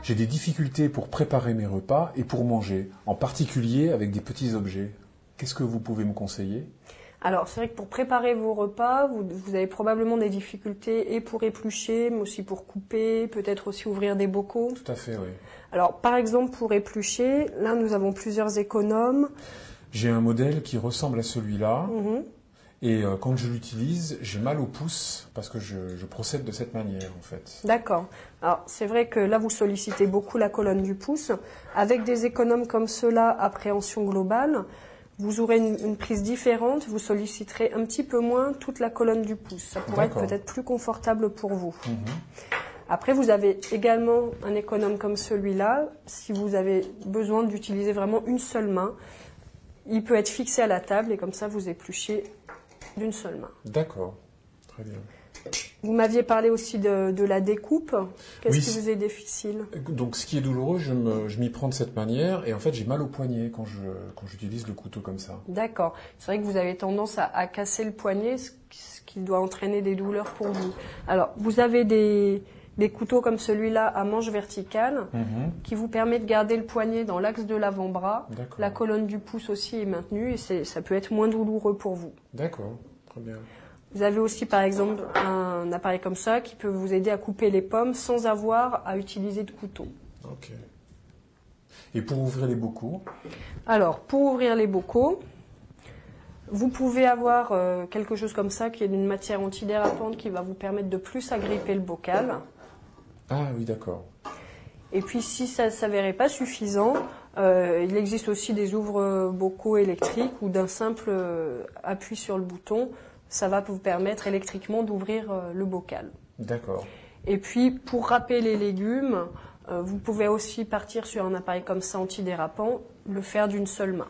J'ai des difficultés pour préparer mes repas et pour manger, en particulier avec des petits objets. Qu'est-ce que vous pouvez me conseiller? Alors, c'est vrai que pour préparer vos repas, vous avez probablement des difficultés et pour éplucher, mais aussi pour couper, peut-être aussi ouvrir des bocaux. Tout à fait, oui. Alors, par exemple, pour éplucher, là, nous avons plusieurs économes. J'ai un modèle qui ressemble à celui-là. Mhm. Et quand je l'utilise, j'ai mal au pouce parce que je procède de cette manière, en fait. D'accord. Alors, c'est vrai que là, vous sollicitez beaucoup la colonne du pouce. Avec des économes comme ceux-là, appréhension globale, vous aurez une prise différente. Vous solliciterez un petit peu moins toute la colonne du pouce. Ça pourrait être D'accord. peut-être plus confortable pour vous. Mhm. Après, vous avez également un économe comme celui-là. Si vous avez besoin d'utiliser vraiment une seule main, il peut être fixé à la table et comme ça, vous épluchez d'une seule main. D'accord, très bien. Vous m'aviez parlé aussi de la découpe. Qu'est-ce Oui, qui vous est difficile? Donc, ce qui est douloureux, je m'y prends de cette manière et en fait, j'ai mal au poignet quand j'utilise le couteau comme ça. D'accord. C'est vrai que vous avez tendance à casser le poignet, ce qui doit entraîner des douleurs pour vous. Alors, vous avez des couteaux comme celui-là à manche verticale qui vous permet de garder le poignet dans l'axe de l'avant-bras. D'accord. La colonne du pouce aussi est maintenue et ça peut être moins douloureux pour vous. D'accord, très bien. Vous avez aussi par exemple un appareil comme ça qui peut vous aider à couper les pommes sans avoir à utiliser de couteau. Ok. Et pour ouvrir les bocaux? Alors, pour ouvrir les bocaux, vous pouvez avoir quelque chose comme ça qui est d'une matière antidérapante qui va vous permettre de plus agripper le bocal. Ah oui, d'accord. Et puis si ça ne s'avérait pas suffisant, il existe aussi des ouvre-bocaux électriques où d'un simple appui sur le bouton, ça va vous permettre électriquement d'ouvrir le bocal. D'accord. Et puis pour râper les légumes, vous pouvez aussi partir sur un appareil comme ça antidérapant, le faire d'une seule main.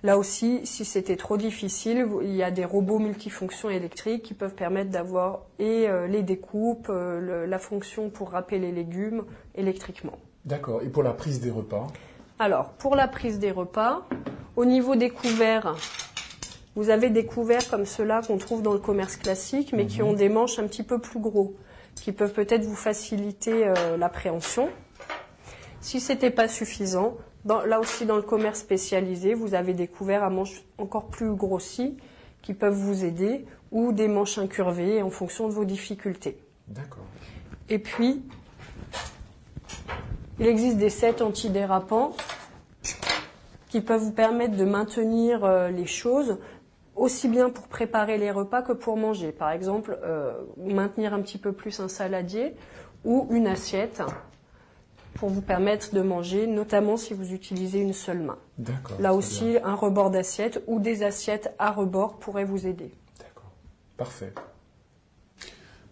Là aussi, si c'était trop difficile, il y a des robots multifonctions électriques qui peuvent permettre d'avoir les découpes, la fonction pour râper les légumes électriquement. D'accord. Et pour la prise des repas? Alors, pour la prise des repas, au niveau des couverts, vous avez des couverts comme ceux-là qu'on trouve dans le commerce classique, mais qui ont des manches un petit peu plus gros, qui peuvent peut-être vous faciliter l'appréhension. Si ce n'était pas suffisant, là aussi dans le commerce spécialisé, vous avez des couverts à manches encore plus grossis qui peuvent vous aider, ou des manches incurvées en fonction de vos difficultés. D'accord. Et puis, il existe des sets antidérapants qui peuvent vous permettre de maintenir les choses aussi bien pour préparer les repas que pour manger. Par exemple, maintenir un petit peu plus un saladier ou une assiette pour vous permettre de manger, notamment si vous utilisez une seule main. D'accord. Là très aussi, bien. un rebord d'assiette ou des assiettes à rebord pourraient vous aider. D'accord. Parfait.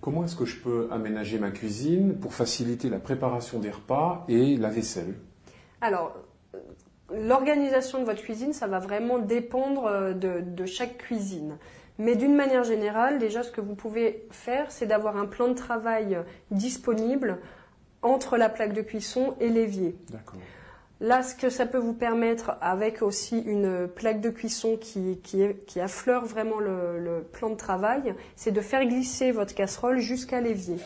Comment est-ce que je peux aménager ma cuisine pour faciliter la préparation des repas et la vaisselle? Alors, l'organisation de votre cuisine, ça va vraiment dépendre de chaque cuisine. Mais d'une manière générale, déjà, ce que vous pouvez faire, c'est d'avoir un plan de travail disponible entre la plaque de cuisson et l'évier. D'accord. Là, ce que ça peut vous permettre, avec aussi une plaque de cuisson qui affleure vraiment le plan de travail, c'est de faire glisser votre casserole jusqu'à l'évier.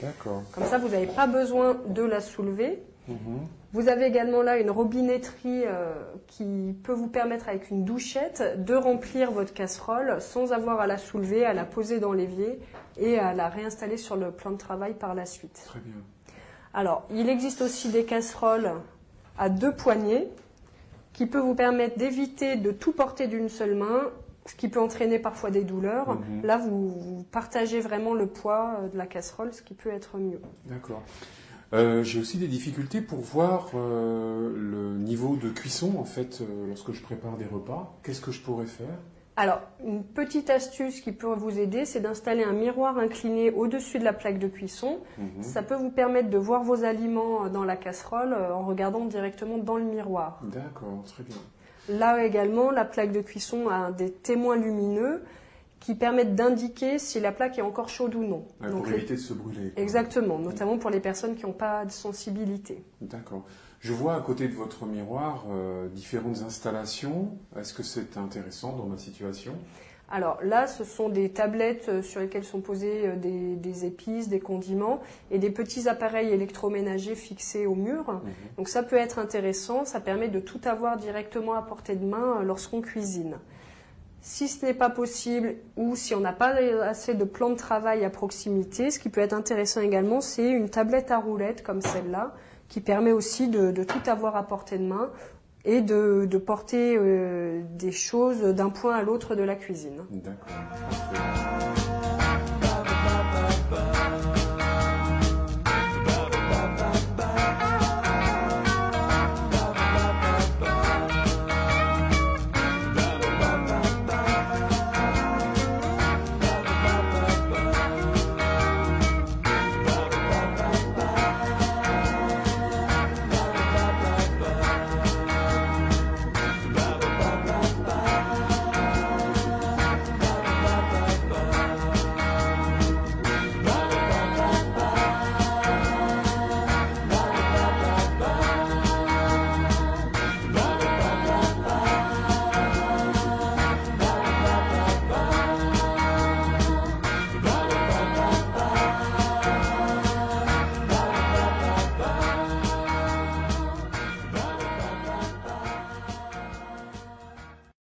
D'accord. Comme ça, vous n'avez pas besoin de la soulever. Vous avez également là une robinetterie qui peut vous permettre, avec une douchette, de remplir votre casserole sans avoir à la soulever, à la poser dans l'évier et à la réinstaller sur le plan de travail par la suite. Très bien. Alors, il existe aussi des casseroles à 2 poignées qui peut vous permettre d'éviter de tout porter d'une seule main, ce qui peut entraîner parfois des douleurs. Là, vous partagez vraiment le poids de la casserole, ce qui peut être mieux. D'accord. J'ai aussi des difficultés pour voir le niveau de cuisson, en fait, lorsque je prépare des repas. Qu'est-ce que je pourrais faire? Alors, une petite astuce qui peut vous aider, c'est d'installer un miroir incliné au-dessus de la plaque de cuisson. Ça peut vous permettre de voir vos aliments dans la casserole en regardant directement dans le miroir. D'accord, très bien. Là également, la plaque de cuisson a des témoins lumineux qui permettent d'indiquer si la plaque est encore chaude ou non. Ouais, pour éviter de se brûler, quoi. Exactement, notamment pour les personnes qui n'ont pas de sensibilité. D'accord. Je vois à côté de votre miroir différentes installations. Est-ce que c'est intéressant dans ma situation? Alors là, ce sont des tablettes sur lesquelles sont posés des épices, des condiments et des petits appareils électroménagers fixés au mur. Donc ça peut être intéressant, ça permet de tout avoir directement à portée de main lorsqu'on cuisine. Si ce n'est pas possible ou si on n'a pas assez de plan de travail à proximité, ce qui peut être intéressant également, c'est une tablette à roulettes comme celle-là, qui permet aussi de tout avoir à portée de main et de porter des choses d'un point à l'autre de la cuisine. D'accord.